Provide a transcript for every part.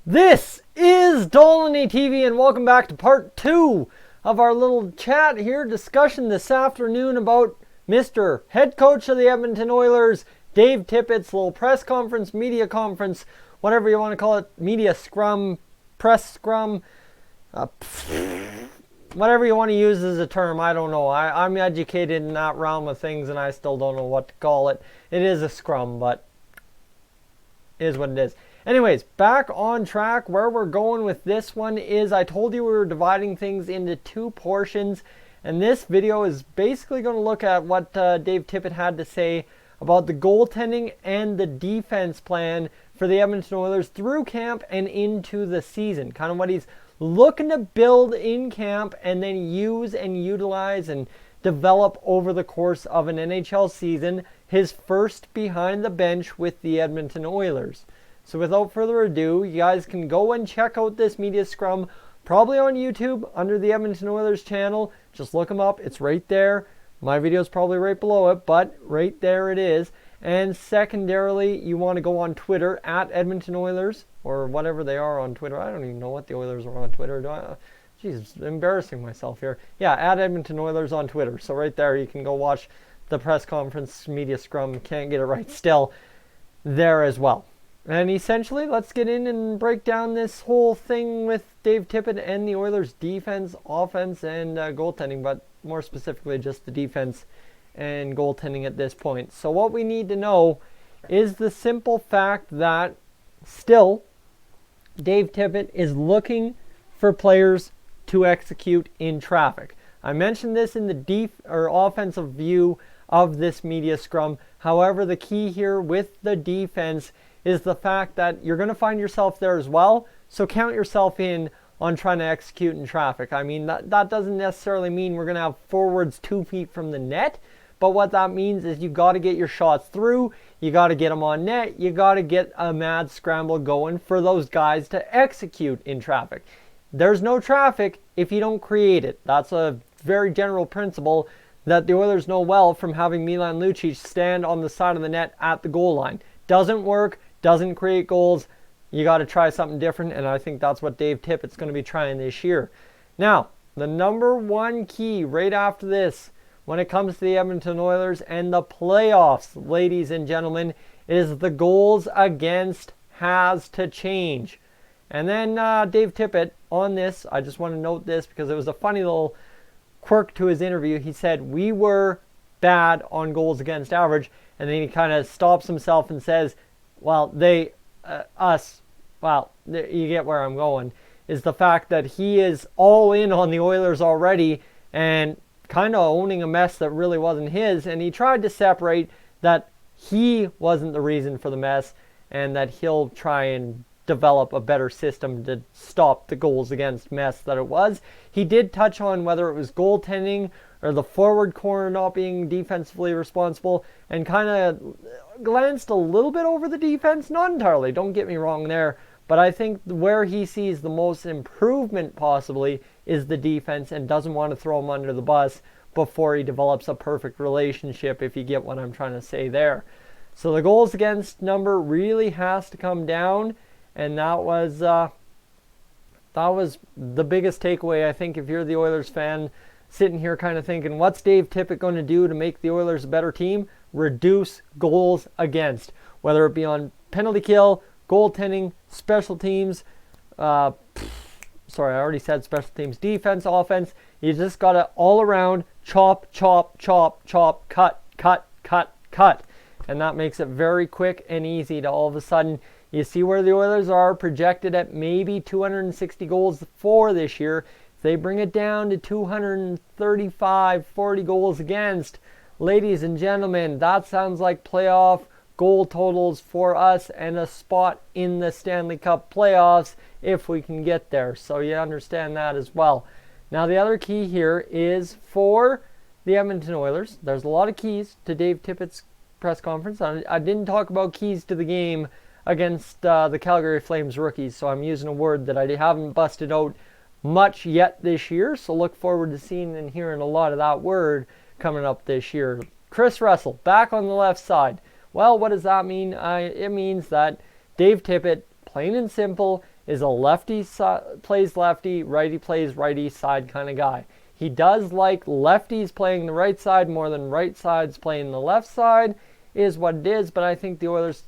This is Dolynny TV, and welcome back to part 2 of our little chat here, discussion this afternoon about Mr. Head Coach of the Edmonton Oilers, Dave Tippett's little press conference, media conference, whatever you want to call it, media scrum, press scrum, whatever you want to use as a term, I don't know. I'm educated in that realm of things, and I still don't know what to call it. It is a scrum, but it is what it is. Anyways, back on track. Where we're going with this one is, I told you we were dividing things into 2 portions, and this video is basically going to look at what Dave Tippett had to say about the goaltending and the defense plan for the Edmonton Oilers through camp and into the season. Kind of what he's looking to build in camp and then use and utilize and develop over the course of an NHL season, his first behind the bench with the Edmonton Oilers. So without further ado, you guys can go and check out this media scrum, probably on YouTube under the Edmonton Oilers channel. Just look them up. It's right there. My video is probably right below it, but right there it is. And secondarily, you want to go on Twitter at Edmonton Oilers, or whatever they are on Twitter. I don't even know what the Oilers are on Twitter. Jeez, embarrassing myself here. Yeah, at Edmonton Oilers on Twitter. So right there, you can go watch the press conference media scrum. Can't get it right still there as well. And essentially, let's get in and break down this whole thing with Dave Tippett and the Oilers' defense, offense, and goaltending, but more specifically just the defense and goaltending at this point. So what we need to know is the simple fact that still Dave Tippett is looking for players to execute in traffic. I mentioned this in the offensive view of this media scrum. However, the key here with the defense is the fact that you're going to find yourself there as well. So count yourself in on trying to execute in traffic. I mean, that doesn't necessarily mean we're going to have forwards 2 feet from the net. But what that means is you got to get your shots through. You got to get them on net. You got to get a mad scramble going for those guys to execute in traffic. There's no traffic if you don't create it. That's a very general principle that the Oilers know well from having Milan Lucic stand on the side of the net at the goal line. Doesn't work. Doesn't create goals. You got to try something different, and I think that's what Dave Tippett's going to be trying this year. Now, the number one key right after this when it comes to the Edmonton Oilers and the playoffs, ladies and gentlemen, is the goals against has to change. And then Dave Tippett on this, I just want to note this because it was a funny little quirk to his interview. He said, we were bad on goals against average, and then he kind of stops himself and says, well, you get where I'm going, is the fact that he is all in on the Oilers already and kind of owning a mess that really wasn't his. And he tried to separate that he wasn't the reason for the mess and that he'll try and develop a better system to stop the goals against mess that it was. He did touch on whether it was goaltending or the forward corner not being defensively responsible, and kind of glanced a little bit over the defense. Not entirely, don't get me wrong there, but I think where he sees the most improvement possibly is the defense, and doesn't want to throw him under the bus before he develops a perfect relationship, if you get what I'm trying to say there. So the goals against number really has to come down, and that was the biggest takeaway, I think, if you're the Oilers fan sitting here kind of thinking, what's Dave Tippett going to do to make the Oilers a better team? Reduce goals against, whether it be on penalty kill, goaltending, special teams, I already said special teams, defense, offense. You just got to all around chop, chop, chop, chop, cut, cut, cut, cut. And that makes it very quick and easy to all of a sudden, you see where the Oilers are projected at maybe 260 goals for this year. If they bring it down to 235, 40 goals against, ladies and gentlemen, that sounds like playoff goal totals for us and a spot in the Stanley Cup playoffs if we can get there. So you understand that as well. Now the other key here is for the Edmonton Oilers. There's a lot of keys to Dave Tippett's press conference. I didn't talk about keys to the game against the Calgary Flames rookies, so I'm using a word that I haven't busted out much yet this year, so look forward to seeing and hearing a lot of that word coming up this year. Chris Russell, back on the left side. Well, what does that mean? It means that Dave Tippett, plain and simple, is a lefty plays lefty, righty plays righty side kind of guy. He does like lefties playing the right side more than right sides playing the left side, is what it is. But I think the Oilers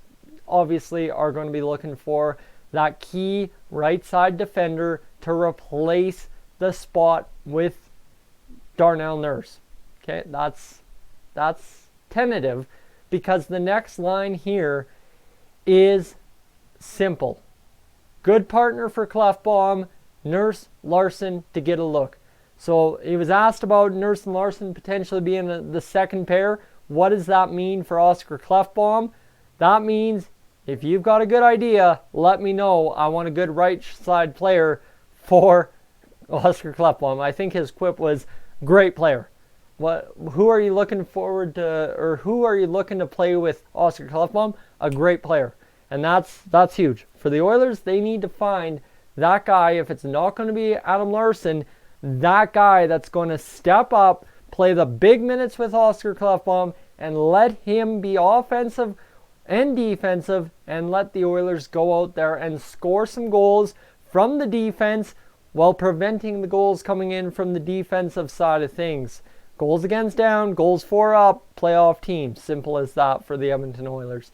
obviously are going to be looking for that key right side defender to replace the spot with Darnell Nurse. Okay, that's tentative, because the next line here is simple. Good partner for Klefbom, Nurse, Larson to get a look. So he was asked about Nurse and Larson potentially being the second pair. What does that mean for Oscar Klefbom? That means if you've got a good idea, let me know. I want a good right side player for Oscar Klefbom. I think his quip was great player. Who are you looking forward to, or who are you looking to play with Oscar Klefbom? A great player. And that's huge. For the Oilers, they need to find that guy. If it's not going to be Adam Larson, that guy that's going to step up, play the big minutes with Oscar Klefbom, and let him be offensive and defensive, and let the Oilers go out there and score some goals from the defense while preventing the goals coming in from the defensive side of things. Goals against down, goals for up, playoff team. Simple as that for the Edmonton Oilers.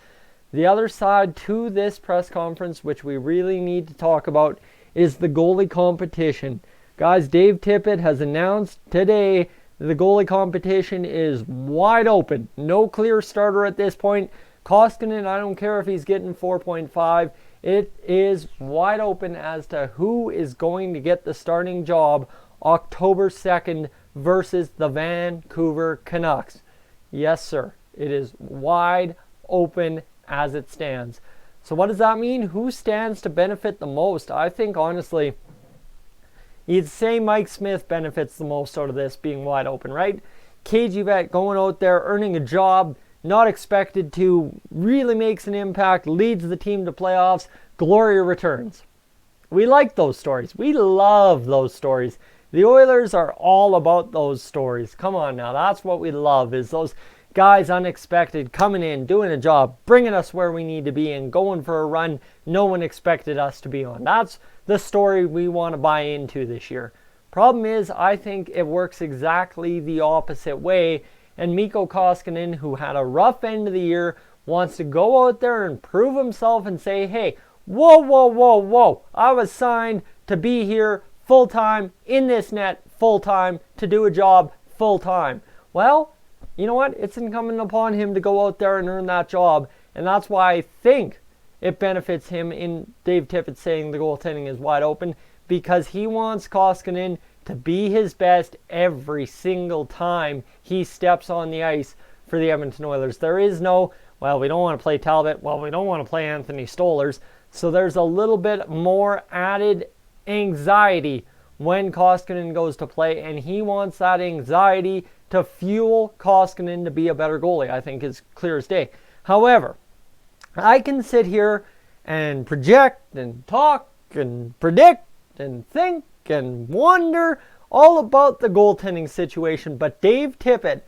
The other side to this press conference, which we really need to talk about, is the goalie competition. Guys, Dave Tippett has announced today the goalie competition is wide open. No clear starter at this point. Koskinen, I don't care if he's getting 4.5. It is wide open as to who is going to get the starting job October 2nd versus the Vancouver Canucks. Yes, sir. It is wide open as it stands. So what does that mean? Who stands to benefit the most? I think, honestly, you'd say Mike Smith benefits the most out of this being wide open, right? KG Vet going out there, earning a job, not expected to, really makes an impact, leads the team to playoffs, Gloria returns. We like those stories. We love those stories. The Oilers are all about those stories. Come on now, that's what we love, is those guys unexpected coming in, doing a job, bringing us where we need to be, and going for a run no one expected us to be on. That's the story we want to buy into this year. Problem is, I think it works exactly the opposite way, and Mikko Koskinen, who had a rough end of the year, wants to go out there and prove himself and say, hey, whoa, I was signed to be here full-time, in this net full-time, to do a job full-time. Well, you know what? It's incumbent upon him to go out there and earn that job, and that's why I think it benefits him in Dave Tippett saying the goaltending is wide open, because he wants Koskinen to be his best every single time he steps on the ice for the Edmonton Oilers. There is no, well, we don't want to play Talbot, well, we don't want to play Anthony Stolarz, so there's a little bit more added anxiety when Koskinen goes to play, and he wants that anxiety to fuel Koskinen to be a better goalie, I think is clear as day. However, I can sit here and project and talk and predict and think and wonder all about the goaltending situation, but Dave Tippett,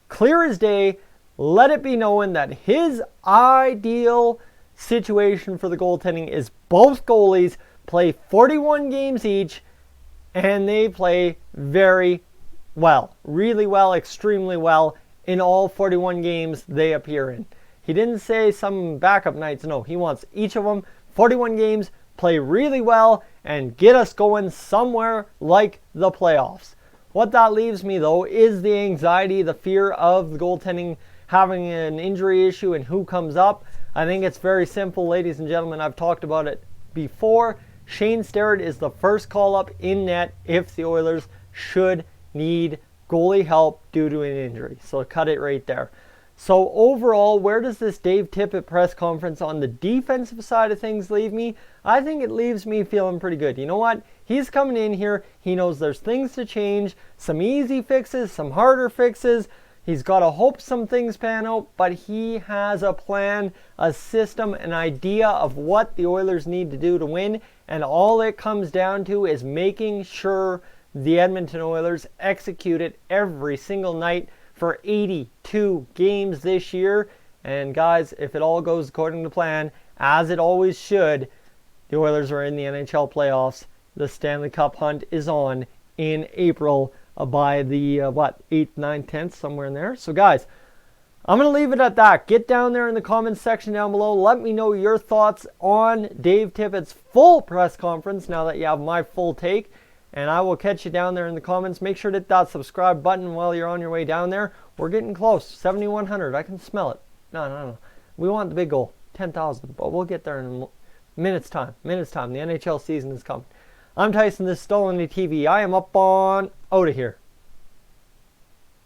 clear as day, let it be known that his ideal situation for the goaltending is both goalies play 41 games each, and they play very well, really well, extremely well in all 41 games they appear in. He didn't say some backup nights. No, he wants each of them, 41 games, play really well, and get us going somewhere like the playoffs. What that leaves me, though, is the anxiety, the fear of the goaltending having an injury issue and who comes up. I think it's very simple, ladies and gentlemen. I've talked about it before. Shane Starrett is the first call-up in net if the Oilers should need goalie help due to an injury. So cut it right there. So overall, where does this Dave Tippett press conference on the defensive side of things leave me? I think it leaves me feeling pretty good. You know what? He's coming in here. He knows there's things to change, some easy fixes, some harder fixes. He's got to hope some things pan out, but he has a plan, a system, an idea of what the Oilers need to do to win, and all it comes down to is making sure the Edmonton Oilers execute it every single night for 82 games this year. And guys, if it all goes according to plan, as it always should, The Oilers are in the NHL playoffs. The Stanley Cup hunt is on in April by the, 8th, 9th, 10th, somewhere in there. So, guys, I'm going to leave it at that. Get down there in the comments section down below. Let me know your thoughts on Dave Tippett's full press conference now that you have my full take. And I will catch you down there in the comments. Make sure to hit that subscribe button while you're on your way down there. We're getting close. 7,100. I can smell it. No. We want the big goal. 10,000. But we'll get there in minutes time. The NHL season is coming. I'm Tyson. This is Dolynny TV. I am up on out of here.